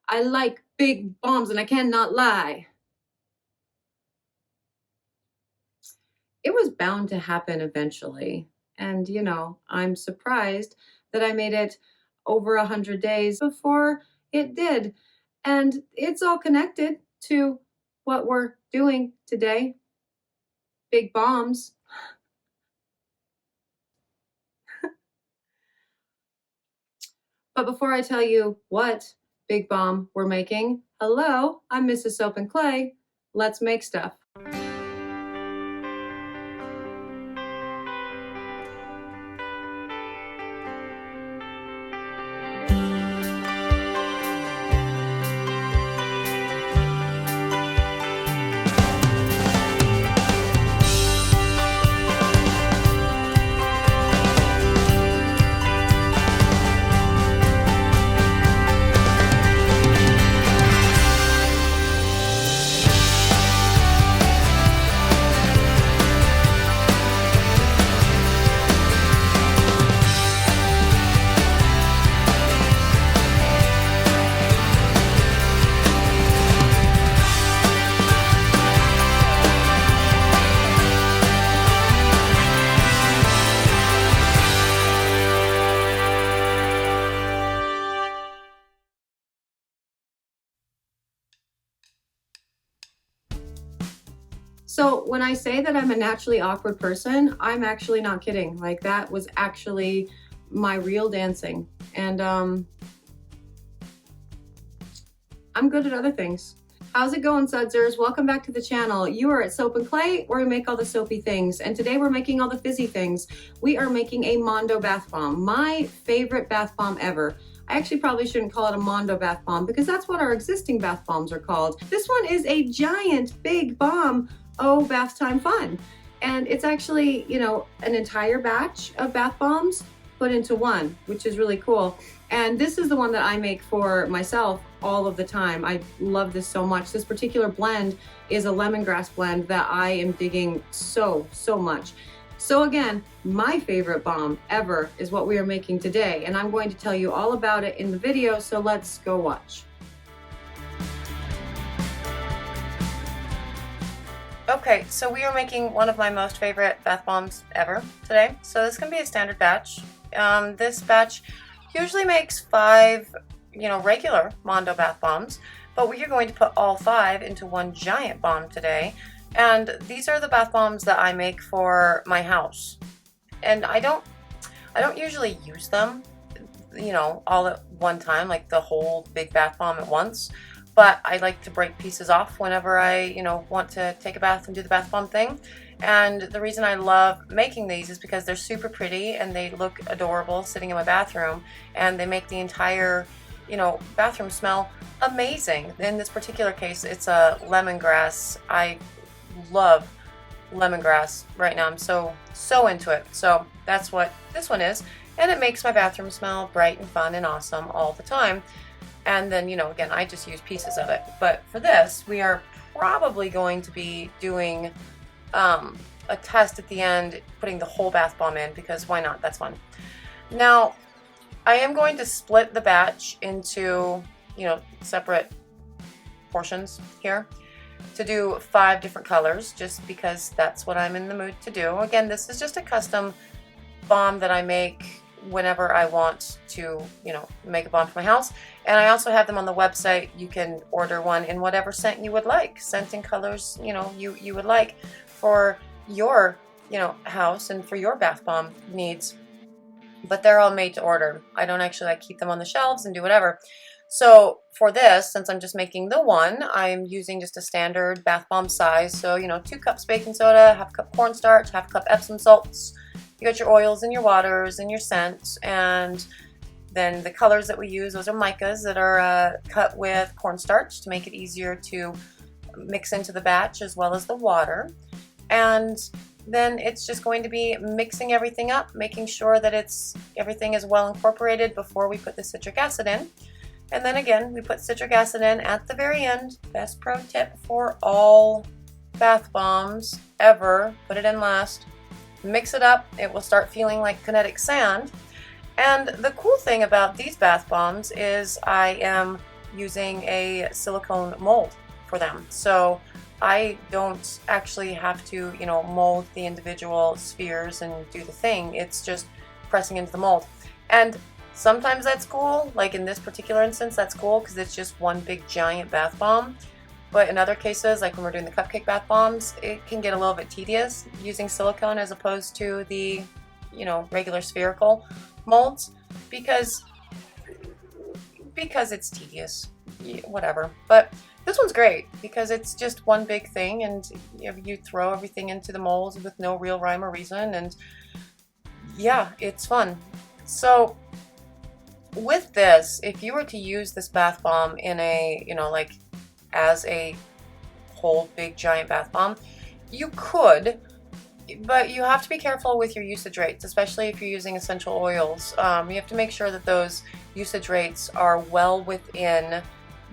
I like big bombs and I cannot lie. It was bound to happen eventually. And, I'm surprised that I made it over 100 days before it did. And it's all connected to what we're doing today. Big bombs. But before I tell you what big bomb we're making, hello, I'm Mrs. Soap and Clay. Let's make stuff. So when I say that I'm a naturally awkward person, I'm actually not kidding. Like, that was actually my real dancing. And I'm good at other things. How's it going, Sudsers? Welcome back to the channel. You are at Soap and Clay, where we make all the soapy things. And today we're making all the fizzy things. We are making a Mondo bath bomb, my favorite bath bomb ever. I actually probably shouldn't call it a Mondo bath bomb because that's what our existing bath bombs are called. This one is a giant big bomb. Oh, bath time fun. And it's actually, an entire batch of bath bombs put into one, which is really cool. And this is the one that I make for myself all of the time. I love this so much. This particular blend is a lemongrass blend that I am digging so much. So again, my favorite bomb ever is what we are making today, and I'm going to tell you all about it in the video, so let's go watch. Okay, so we are making one of my most favorite bath bombs ever today. So this can be a standard batch. This batch usually makes 5, regular Mondo bath bombs, but we are going to put all 5 into one giant bomb today. And these are the bath bombs that I make for my house. And I don't usually use them, all at one time, like the whole big bath bomb at once. But I like to break pieces off whenever I, want to take a bath and do the bath bomb thing. And the reason I love making these is because they're super pretty and they look adorable sitting in my bathroom, and they make the entire, bathroom smell amazing. In this particular case, it's a lemongrass. I love lemongrass right now. I'm so into it. So that's what this one is. And it makes my bathroom smell bright and fun and awesome all the time. And then, again, I just use pieces of it. But for this, we are probably going to be doing a test at the end, putting the whole bath bomb in, because why not? That's fun. Now, I am going to split the batch into, separate portions here to do 5 different colors, just because that's what I'm in the mood to do. Again, this is just a custom bomb that I make whenever I want to, make a bomb for my house. And I also have them on the website. You can order one in whatever scent you would like, scent and colors, you would like for your, house and for your bath bomb needs. But they're all made to order. I don't actually keep them on the shelves and do whatever. So for this, since I'm just making the one, I'm using just a standard bath bomb size. So, 2 cups baking soda, 1/2 cup cornstarch, 1/2 cup Epsom salts. You got your oils and your waters and your scent, and then the colors that we use, those are micas that are cut with cornstarch to make it easier to mix into the batch, as well as the water. And then it's just going to be mixing everything up, making sure that everything is well incorporated before we put the citric acid in. And then again, we put citric acid in at the very end. Best pro tip for all bath bombs ever, put it in last. Mix it up, it will start feeling like kinetic sand. And the cool thing about these bath bombs is I am using a silicone mold for them. So I don't actually have to, you know, mold the individual spheres and do the thing. It's just pressing into the mold. And sometimes that's cool, like in this particular instance, that's cool because it's just one big giant bath bomb. But in other cases, like when we're doing the cupcake bath bombs, it can get a little bit tedious using silicone as opposed to the, you know, regular spherical molds because it's tedious, whatever. But this one's great because it's just one big thing, and you throw everything into the molds with no real rhyme or reason, and yeah, it's fun. So with this, if you were to use this bath bomb in a, you know, like as a whole big giant bath bomb, you could, but you have to be careful with your usage rates, especially if you're using essential oils. You have to make sure that those usage rates are well within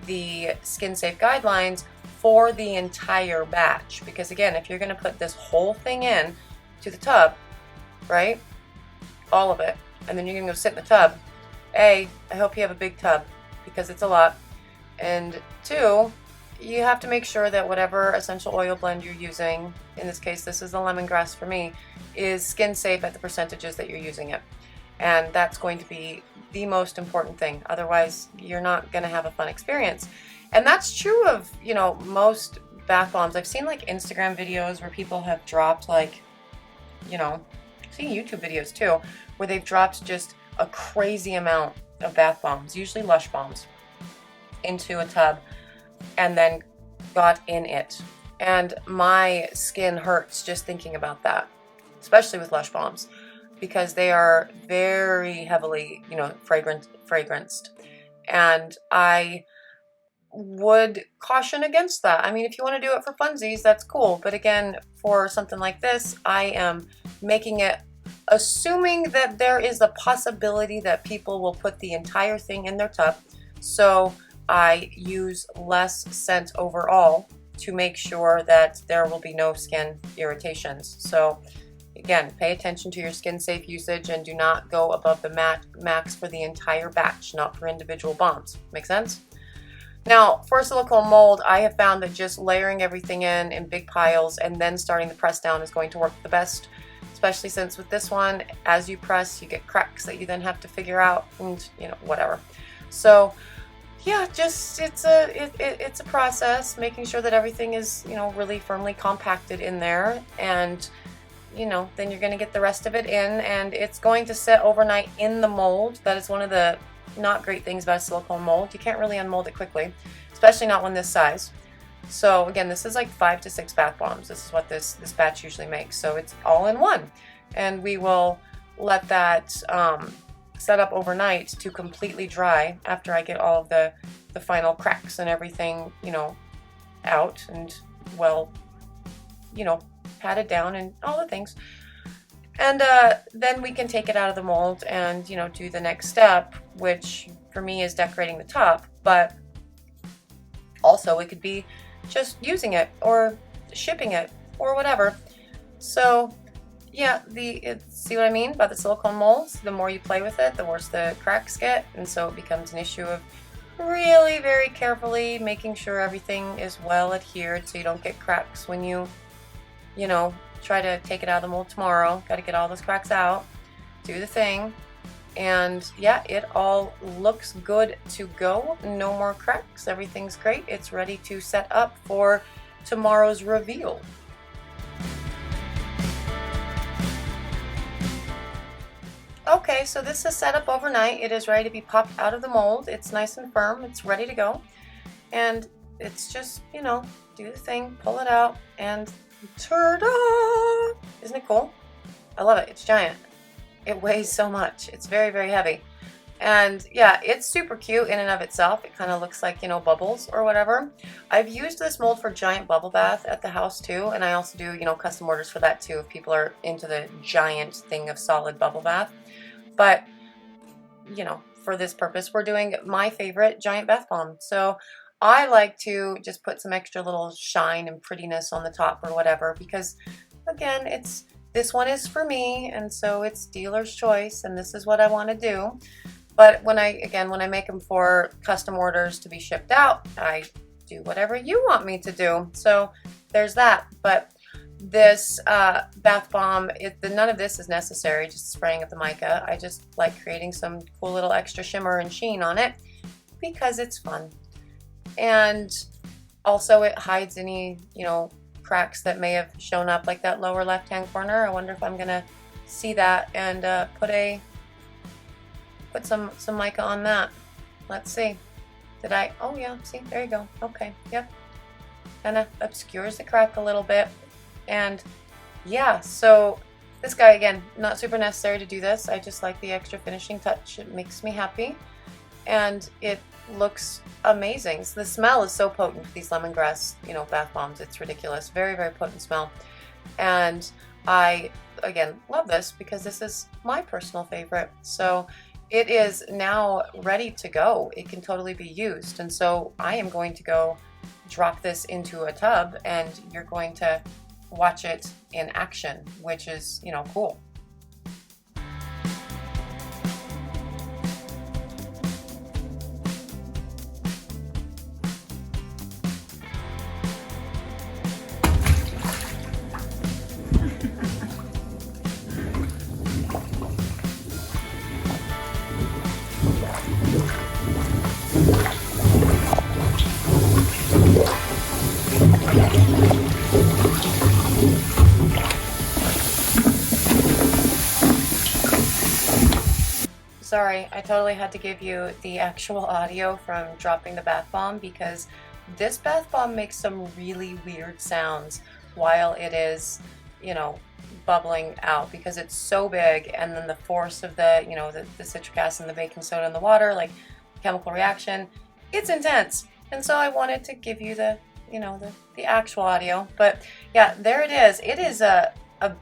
the skin safe guidelines for the entire batch, because again, if you're going to put this whole thing in to the tub, right, all of it, and then you're going to go sit in the tub, I hope you have a big tub because it's a lot, and two, you have to make sure that whatever essential oil blend you're using, in this case this is the lemongrass for me, is skin safe at the percentages that you're using it. And that's going to be the most important thing. Otherwise, you're not going to have a fun experience. And that's true of, you know, most bath bombs. I've seen like Instagram videos where people have dropped like, you know, I've seen YouTube videos too, where they've dropped just a crazy amount of bath bombs, usually Lush bombs, into a tub and then got in it. And my skin hurts just thinking about that, especially with Lush bombs, because they are very heavily, you know, fragranced. And I would caution against that. I mean, if you want to do it for funsies, that's cool. But again, for something like this, I am making it assuming that there is a possibility that people will put the entire thing in their tub. So I use less scent overall to make sure that there will be no skin irritations. So again, pay attention to your skin safe usage and do not go above the max for the entire batch, not for individual bombs. Make sense? Now, for a silicone mold, I have found that just layering everything in big piles and then starting the press down is going to work the best, especially since with this one, as you press, you get cracks that you then have to figure out and, you know, whatever. So yeah, just it's a process, making sure that everything is, you know, really firmly compacted in there, and you know, then you're going to get the rest of it in, and it's going to sit overnight in the mold. That is one of the not great things about a silicone mold. You can't really unmold it quickly, especially not one this size. So again, this is like 5 to 6 bath bombs. This is what this batch usually makes. So it's all in one, and we will let that set up overnight to completely dry after I get all of the final cracks and everything, you know, out and well, you know, patted down and all the things. And then we can take it out of the mold and, you know, do the next step, which for me is decorating the top, but also it could be just using it or shipping it or whatever. So yeah, see what I mean by the silicone molds? The more you play with it, the worse the cracks get, and so it becomes an issue of really very carefully making sure everything is well adhered so you don't get cracks when you know, try to take it out of the mold tomorrow. Got to get all those cracks out, do the thing, and yeah, it all looks good to go. No more cracks, everything's great. It's ready to set up for tomorrow's reveal. Okay, so this is set up overnight. It is ready to be popped out of the mold. It's nice and firm. It's ready to go. And it's just, you know, do the thing, pull it out, and ta-da! Isn't it cool? I love it. It's giant. It weighs so much. It's very, very heavy. And yeah, it's super cute in and of itself. It kind of looks like, you know, bubbles or whatever. I've used this mold for giant bubble bath at the house too. And I also do, you know, custom orders for that too if people are into the giant thing of solid bubble bath. But, you know, for this purpose, we're doing my favorite giant bath bomb. So I like to just put some extra little shine and prettiness on the top or whatever, because again, this one is for me, and so it's dealer's choice, and this is what I want to do. But when I make them for custom orders to be shipped out, I do whatever you want me to do. So there's that. But this bath bomb, none of this is necessary, just spraying of the mica. I just like creating some cool little extra shimmer and sheen on it because it's fun. And also it hides any, cracks that may have shown up, like that lower left-hand corner. I wonder if I'm gonna see that and put some mica on that. Let's see. Oh yeah, see, there you go. Okay, yep. Kind of obscures the crack a little bit. And yeah, so this guy, again, not super necessary to do this. I just like the extra finishing touch. It makes me happy. And it looks amazing. So the smell is so potent with these lemongrass, bath bombs. It's ridiculous. Very, very potent smell. And I, again, love this because this is my personal favorite. So it is now ready to go. It can totally be used. And so I am going to go drop this into a tub and you're going to watch it in action, which is, cool. Sorry, I totally had to give you the actual audio from dropping the bath bomb because this bath bomb makes some really weird sounds while it is, bubbling out because it's so big, and then the force of the citric acid and the baking soda in the water, like chemical reaction, it's intense. And so I wanted to give you the actual audio. But yeah, there it is. It is a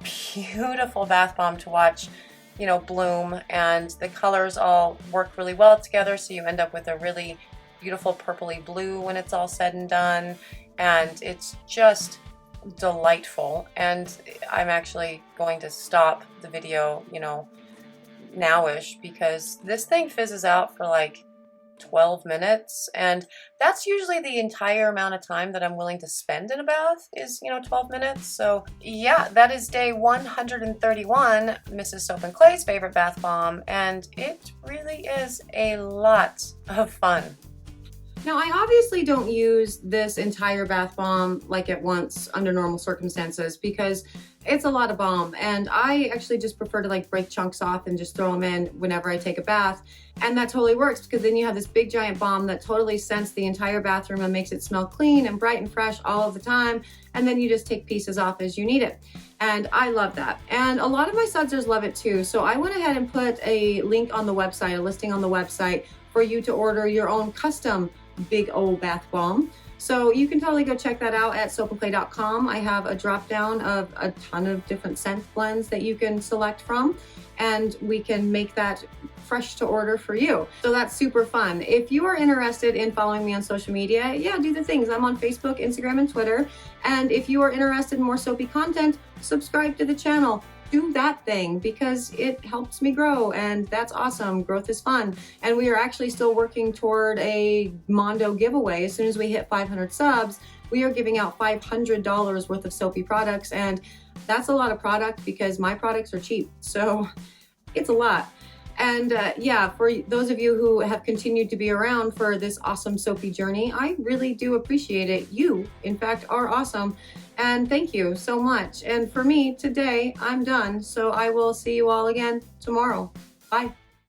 beautiful bath bomb to watch bloom, and the colors all work really well together, so you end up with a really beautiful purpley blue when it's all said and done, and it's just delightful. And I'm actually going to stop the video nowish because this thing fizzes out for like 12 minutes, and that's usually the entire amount of time that I'm willing to spend in a bath is 12 minutes. So yeah, that is day 131, Mrs. Soap and Clay's favorite bath bomb, and it really is a lot of fun. Now, I obviously don't use this entire bath bomb like at once under normal circumstances because it's a lot of balm, and I actually just prefer to like break chunks off and just throw them in whenever I take a bath. And that totally works because then you have this big giant balm that totally scents the entire bathroom and makes it smell clean and bright and fresh all of the time. And then you just take pieces off as you need it. And I love that. And a lot of my sudsers love it too. So I went ahead and put a link on the website, a listing on the website for you to order your own custom big old bath bomb. So you can totally go check that out at soapandclay.com. I have a drop down of a ton of different scent blends that you can select from, and we can make that fresh to order for you. So that's super fun. If you are interested in following me on social media, yeah, do the things. I'm on Facebook, Instagram, and Twitter. And if you are interested in more soapy content, subscribe to the channel. Do that thing because it helps me grow, and that's awesome. Growth is fun. And we are actually still working toward a Mondo giveaway. As soon as we hit 500 subs, we are giving out $500 worth of soapy products, and that's a lot of product because my products are cheap. So it's a lot. And yeah, for those of you who have continued to be around for this awesome soapy journey, I really do appreciate it. You, in fact, are awesome. And thank you so much. And for me, today, I'm done. So I will see you all again tomorrow. Bye.